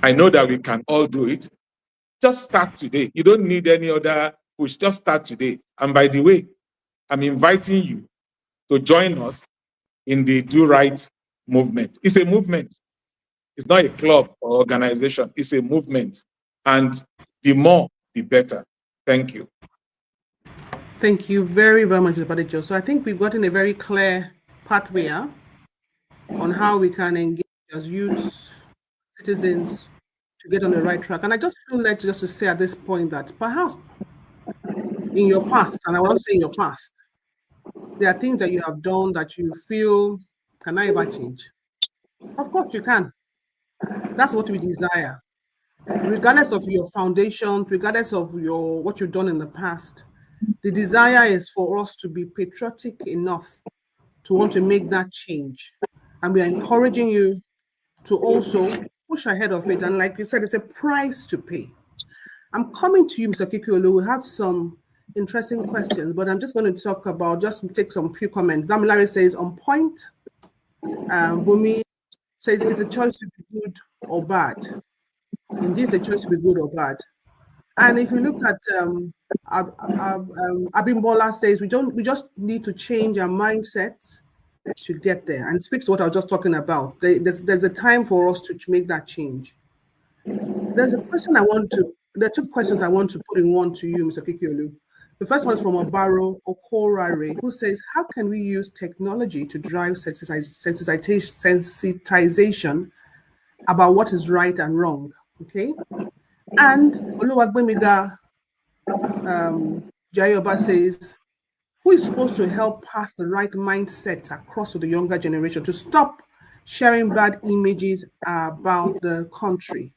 I know that we can all do it. Just start today. You don't need any other push. Just start today. And by the way, I'm inviting you to join us in the DoRight movement. It's a movement. It's not a club or organization. It's a movement. And the more, the better. Thank you. Thank you very, very much, Dele Badijo. So I think we've gotten a very clear pathway on how we can engage as youths, citizens, to get on the right track. And I just feel led just to say at this point that perhaps in your past, and I want to say in your past, there are things that you have done that you feel, can I ever change? Of course you can. That's what we desire. Regardless of your foundation, regardless of what you've done in the past, the desire is for us to be patriotic enough to want to make that change. And we are encouraging you to also push ahead of it. And like you said, it's a price to pay. I'm coming to you, Mr. Okikiolu. We have some interesting questions, but I'm just going to talk about, just take some few comments. Damilare says, on point. Bumi says, it's a choice to be good or bad. Indeed, it's a choice to be good or bad. And if you look at Abimbola says we just need to change our mindset to get there, and it speaks to what I was just talking about. There's a time for us to make that change. There are two questions I want to put in one to you, Mr. Okikiolu. The first one is from Obaro Okorare, who says, how can we use technology to drive sensitization about what is right and wrong? Okay. And Oluwagbemiga Jayoba says, who is supposed to help pass the right mindset across to the younger generation to stop sharing bad images about the country?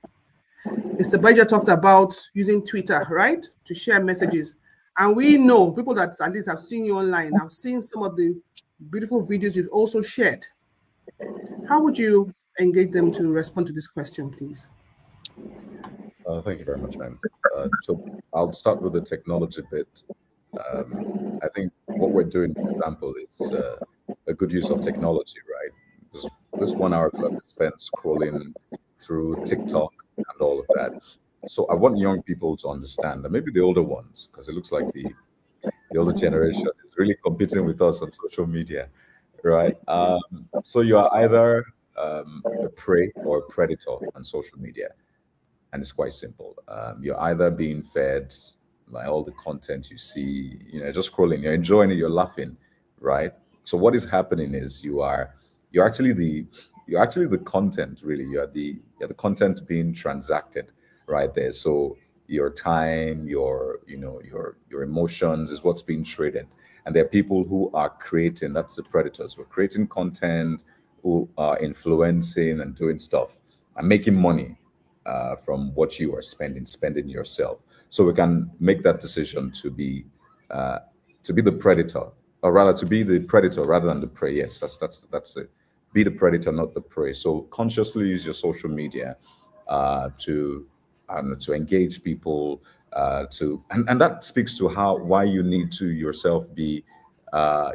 Mr. Badijo talked about using Twitter, right, to share messages. And we know people that at least have seen you online, have seen some of the beautiful videos you've also shared. How would you engage them to respond to this question, please? Thank you very much, ma'am. So I'll start with the technology bit. I think what we're doing, for example, is a good use of technology, right? This 1 hour club is spent scrolling through TikTok and all of that. So I want young people to understand, and maybe the older ones, because it looks like the older generation is really competing with us on social media, right? So you are either a prey or a predator on social media, and it's quite simple. You're either being fed by all the content you see, just scrolling, you're enjoying it, you're laughing, right? So what is happening is you're actually the content, really. You're the content being transacted right there. So your time, your emotions is what's being traded. And there are people who are creating, that's the predators, who are creating content, who are influencing and doing stuff and making money from what you are spending yourself. So we can make that decision to be the predator, or rather to be the predator rather than the prey. Yes, that's it. Be the predator, not the prey. So consciously use your social media to engage people, and that speaks to why you need to yourself be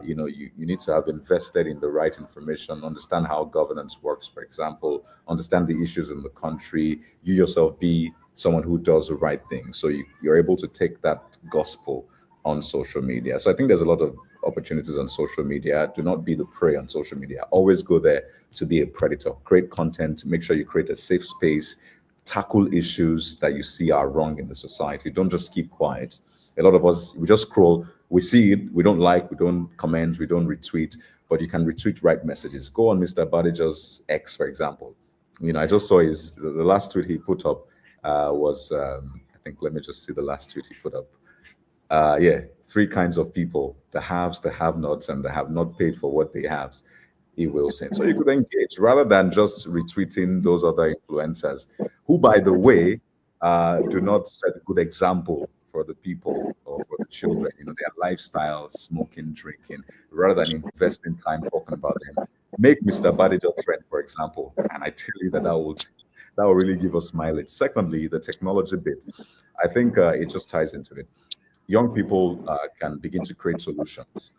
you need to have invested in the right information, understand how governance works, for example, understand the issues in the country, you yourself be someone who does the right thing. So you're able to take that gospel on social media. So I think there's a lot of opportunities on social media. Do not be the prey on social media. Always go there to be a predator. Create content, make sure you create a safe space, tackle issues that you see are wrong in the society. Don't just keep quiet. A lot of us, we just scroll, we see it, we don't like, we don't comment, we don't retweet, but you can retweet right messages. Go on Mr. Badijo's X, for example. I just saw the last tweet he put up was, I think, let me just see the last tweet he put up. 3 kinds of people: the haves, the have-nots, and the have not paid for what they have, he will send. So you could engage rather than just retweeting those other influencers who, by the way, do not set a good example for the people or for the children, their lifestyle, smoking, drinking, rather than investing time talking about them. Make Mr. Badijo trend, for example, and I tell you that will really give us mileage. Secondly, the technology bit, I think it just ties into it. Young people can begin to create solutions.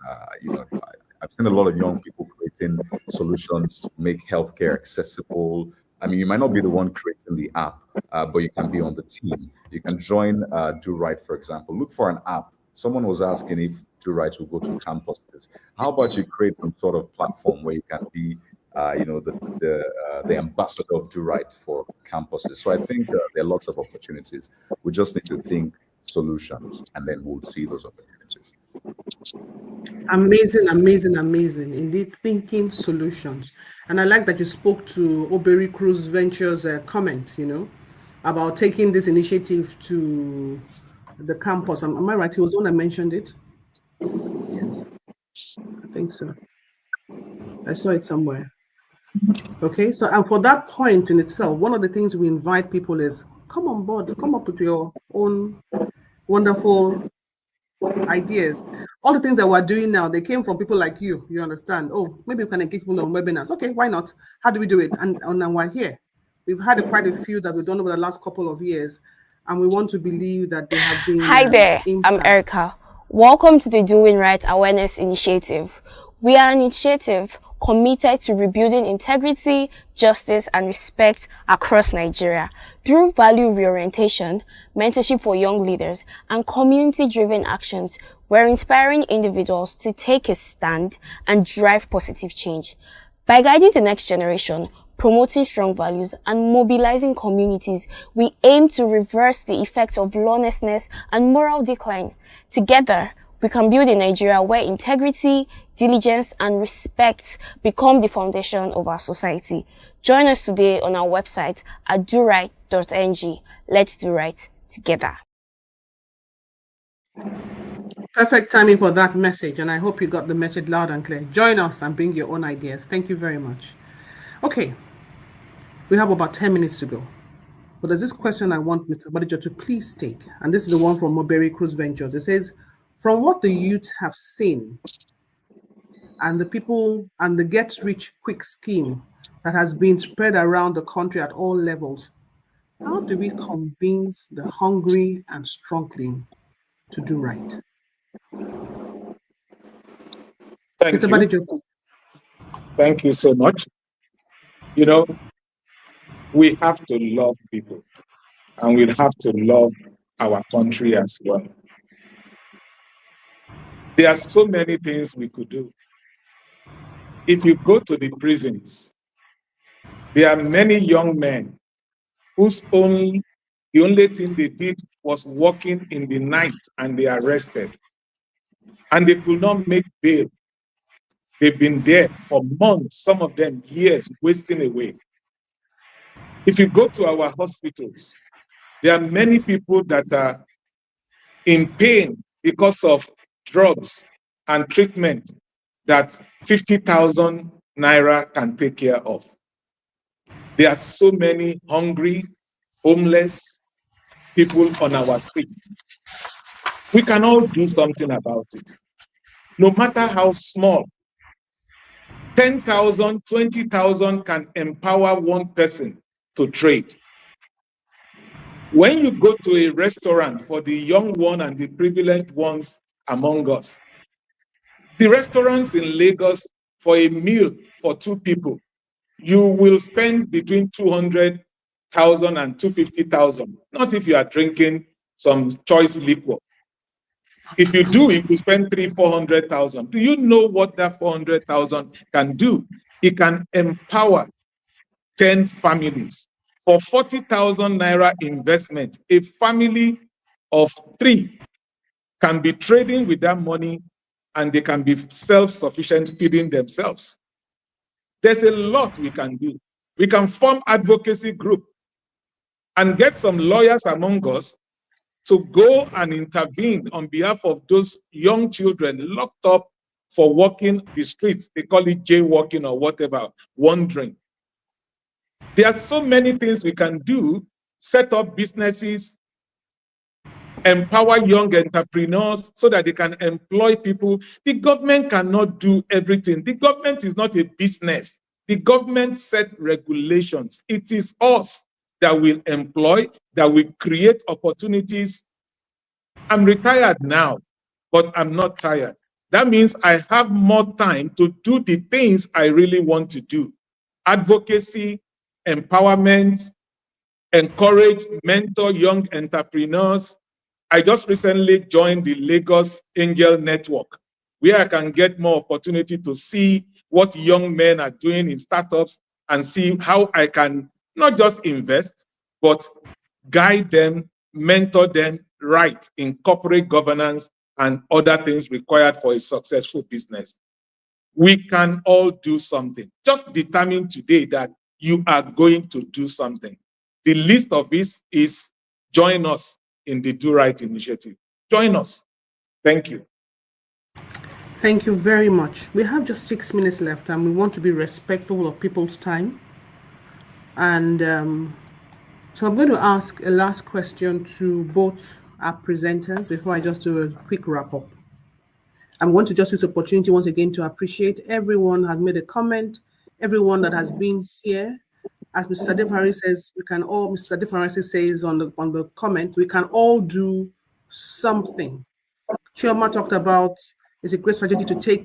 I've seen a lot of young people creating solutions to make healthcare accessible. I mean, you might not be the one creating the app, but you can be on the team. You can join DoRight, for example. Look for an app. Someone was asking if DoRight will go to campuses. How about you create some sort of platform where you can be, the ambassador of DoRight for campuses? So I think there are lots of opportunities. We just need to think solutions, and then we'll see those opportunities. Amazing. Indeed, thinking solutions. And I like that you spoke to Oberry Cruz Ventures comment, about taking this initiative to the campus. Am I right? He was the one that mentioned it? Yes, I think so. I saw it somewhere. Okay, so and for that point in itself, one of the things we invite people is come on board, come up with your own wonderful ideas. All the things that we're doing now, they came from people like you understand. Oh, maybe we can engage people on webinars. Okay, why not? How do we do it? And now we're here. We've had quite a few that we've done over the last couple of years, and we want to believe that they have been. Hi there, I'm Erica. Welcome to the Doing Right Awareness Initiative. We are an initiative committed to rebuilding integrity, justice, and respect across Nigeria. Through value reorientation, mentorship for young leaders, and community-driven actions, we're inspiring individuals to take a stand and drive positive change. By guiding the next generation, promoting strong values, and mobilizing communities, we aim to reverse the effects of lawlessness and moral decline. Together, we can build a Nigeria where integrity, diligence, and respect become the foundation of our society. Join us today on our website at DoRight.ng. Let's do right together. Perfect timing for that message, and I hope you got the message loud and clear. Join us and bring your own ideas. Thank you very much. Okay, we have about 10 minutes to go. But there's this question I want Mr. Badijo to please take, and this is the one from Moberi Cruz Ventures. It says, from what the youth have seen and the people and the get rich quick scheme that has been spread around the country at all levels, how do we convince the hungry and struggling to do right? Thank Mr. you. Badijo. Thank you so much. You know, we have to love people, and we have to love our country as well. There are so many things we could do. If you go to the prisons, there are many young men whose the only thing they did was working in the night, and they are arrested. And they could not make bail. They've been there for months, some of them years, wasting away. If you go to our hospitals, there are many people that are in pain because of drugs and treatment that 50,000 naira can take care of. There are so many hungry, homeless people on our street. We can all do something about it, no matter how small. 10,000, 20,000 can empower one person to trade. When you go to a restaurant for the young one and the privileged ones among us, the restaurants in Lagos for a meal for two people, you will spend between 200,000 and 250,000. Not if you are drinking some choice liquor. If you do, you will spend 300,000-400,000. Do you know what that 400,000 can do? It can empower 10 families. For 40,000 naira investment, a family of 3 can be trading with that money, and they can be self-sufficient, feeding themselves. There's a lot we can do. We can form advocacy group and get some lawyers among us to go and intervene on behalf of those young children locked up for walking the streets. They call it jaywalking or whatever, wandering. There are so many things we can do: set up businesses, empower young entrepreneurs so that they can employ people. The government cannot do everything. The government is not a business. The government sets regulations. It is us that will employ, that will create opportunities. I'm retired now, but I'm not tired. That means I have more time to do the things I really want to do. Advocacy, empowerment, encourage, mentor young entrepreneurs. I just recently joined the Lagos Angel Network, where I can get more opportunity to see what young men are doing in startups and see how I can not just invest, but guide them, mentor them right in corporate governance and other things required for a successful business. We can all do something. Just determine today that you are going to do something. The list of this is join us in the DoRight Initiative. Join us. Thank you. Thank you very much. We have just 6 minutes left, and we want to be respectful of people's time. And so I'm going to ask a last question to both our presenters before I just do a quick wrap up. I'm going to just use the opportunity once again to appreciate everyone who has made a comment, everyone that has been here. As Mr. Defarasi says, we can all, Mr. Defarasi says on the comment, we can all do something. Chioma talked about it's a great strategy to take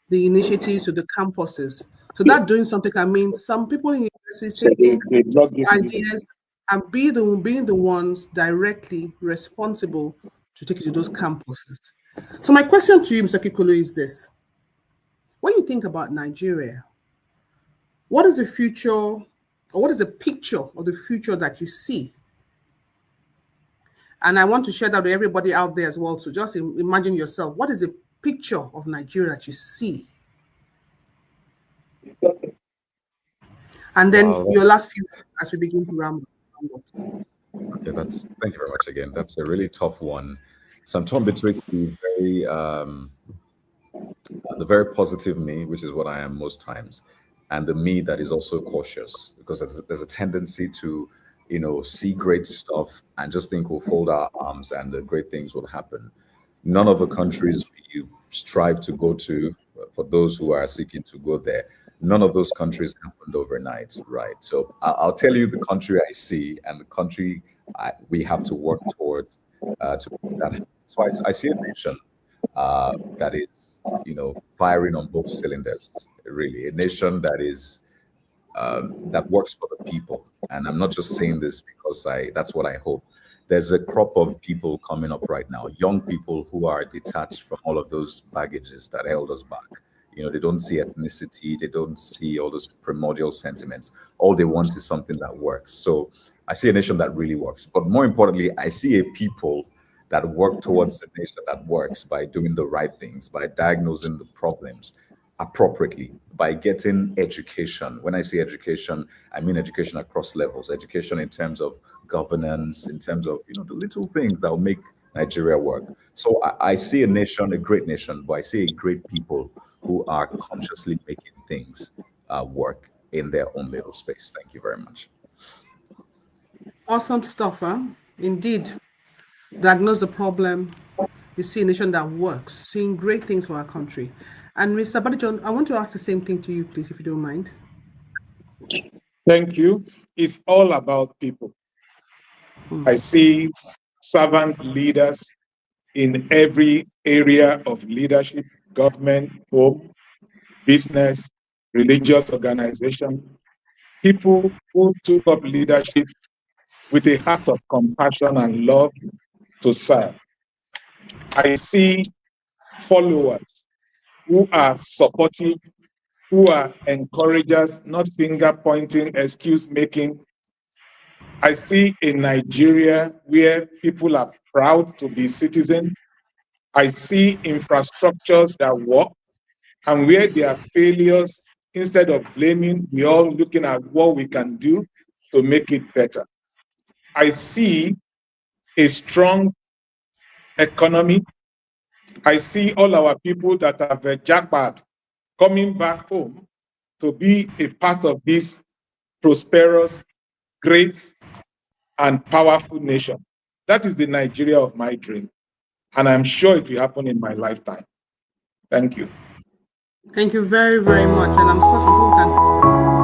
the initiatives to the campuses. So that doing something can mean some people in universities taking ideas and being the ones directly responsible to take it to those campuses. So my question to you, Mr. Okikiolu, is this. When you think about Nigeria, what is the future, or what is the picture of the future that you see? And I want to share that with everybody out there as well. So just imagine yourself. What is the picture of Nigeria that you see? And then your last few words as we begin to ramble. Okay, thank you very much again. That's a really tough one. So I'm torn between the very positive me, which is what I am most times, and the me that is also cautious, because there's a tendency to, see great stuff and just think we'll fold our arms and the great things will happen. None of the countries you strive to go to, for those who are seeking to go there, none of those countries happened overnight, right? So I'll tell you the country I see and the country we have to work towards to make that happen. So I see a nation that is, firing on both cylinders, really. A nation that is that works for the people. And I'm not just saying this because that's what I hope. There's a crop of people coming up right now, young people who are detached from all of those baggages that held us back. They don't see ethnicity, they don't see all those primordial sentiments. All they want is something that works. So I see a nation that really works. But more importantly, I see a people that work towards a nation that works by doing the right things, by diagnosing the problems appropriately, by getting education. When I say education, I mean education across levels, education in terms of governance, in terms of the little things that will make Nigeria work. So I see a nation, a great nation, but I see a great people who are consciously making things work in their own little space. Thank you very much. Awesome stuff, huh? Indeed. Diagnose the problem. You see a nation that works, seeing great things for our country. And Mr. Badijo, I want to ask the same thing to you, please, if you don't mind. Thank you. It's all about people. I see servant leaders in every area of leadership, government, home, business, religious organization, people who took up leadership with a heart of compassion and love to serve. I see followers who are supportive, who are encouragers, not finger pointing, excuse making. I see a Nigeria where people are proud to be citizens. I see infrastructure that work, and where there are failures, instead of blaming, we're all looking at what we can do to make it better. I see a strong economy. I see all our people that have a jackpot coming back home to be a part of this prosperous, great, and powerful nation. That is the Nigeria of my dream. And I'm sure it will happen in my lifetime. Thank you. Thank you very, very much. And I'm such a important.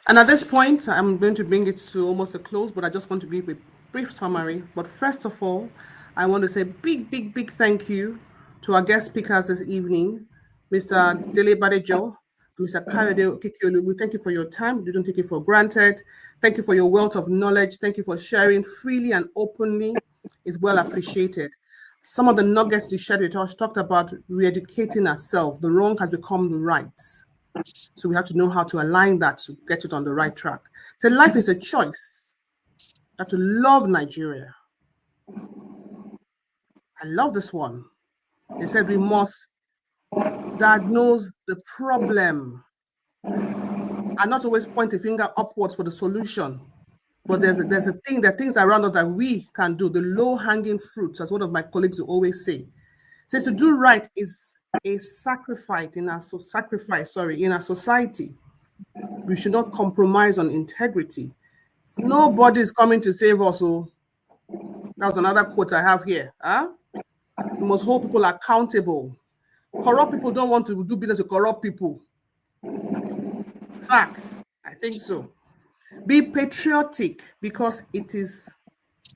And at this point, I'm going to bring it to almost a close, but I just want to give a brief summary. But first of all, I want to say big thank you to our guest speakers this evening, Mr. Dele Badijo, Mr. Kayode Okikiolu. We thank you for your time. We don't take it for granted. Thank you for your wealth of knowledge. Thank you for sharing freely and openly. It's well appreciated. Some of the nuggets you shared with us talked about re-educating ourselves. The wrong has become the right. So we have to know how to align that to get it on the right track. So life is a choice. You have to love Nigeria. I love this one. They said we must diagnose the problem and not always point a finger upwards for the solution. But there are things around us that we can do, the low-hanging fruits, as one of my colleagues will always say. Says to do right is a sacrifice in our society. We should not compromise on integrity. Nobody is coming to save us. So that was another quote I have here. We must hold people accountable. Corrupt people don't want to do business with corrupt people. Facts. I think so. Be patriotic because it is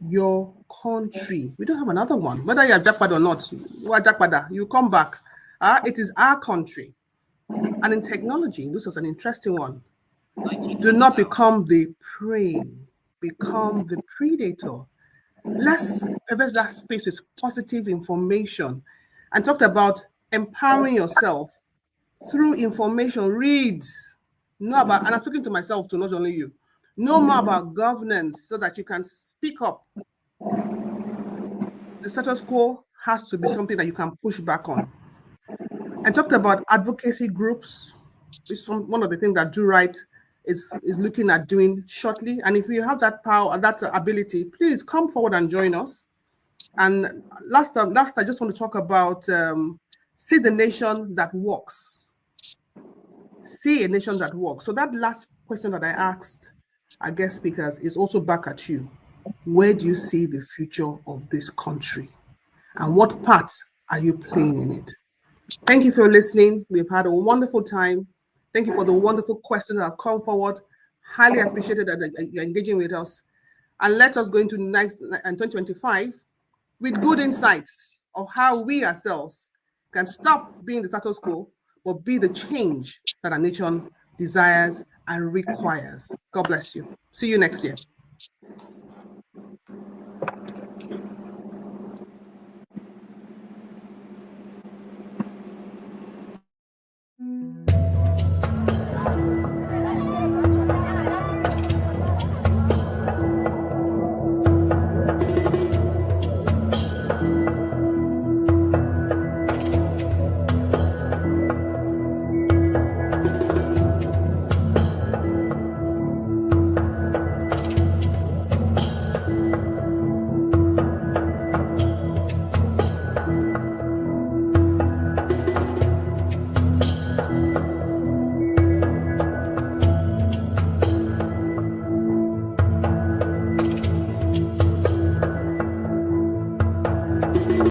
your country. We don't have another one. Whether you're Jakpada or not, you come back. It is our country. And in technology, this was an interesting one. Do not become the prey, become the predator. Let's pervert that space with positive information. And talked about empowering yourself through information. Read, know about, and I'm speaking to myself too, not only you. Know more about governance so that you can speak up. The status quo has to be something that you can push back on. And talked about advocacy groups. It's one of the things that DoRight is looking at doing shortly. And if you have that power, that ability, please come forward and join us. And last, I just want to talk about see the nation that works. See a nation that works. So that last question that I asked our guest speakers is also back at you. Where do you see the future of this country? And what part are you playing in it? Thank you for listening. We've had a wonderful time. Thank you for the wonderful questions that have come forward. Highly appreciated that you're engaging with us. And let us go into next 2025 with good insights of how we ourselves can stop being the status quo, but be the change that our nation desires and requires. God bless you. See you next year.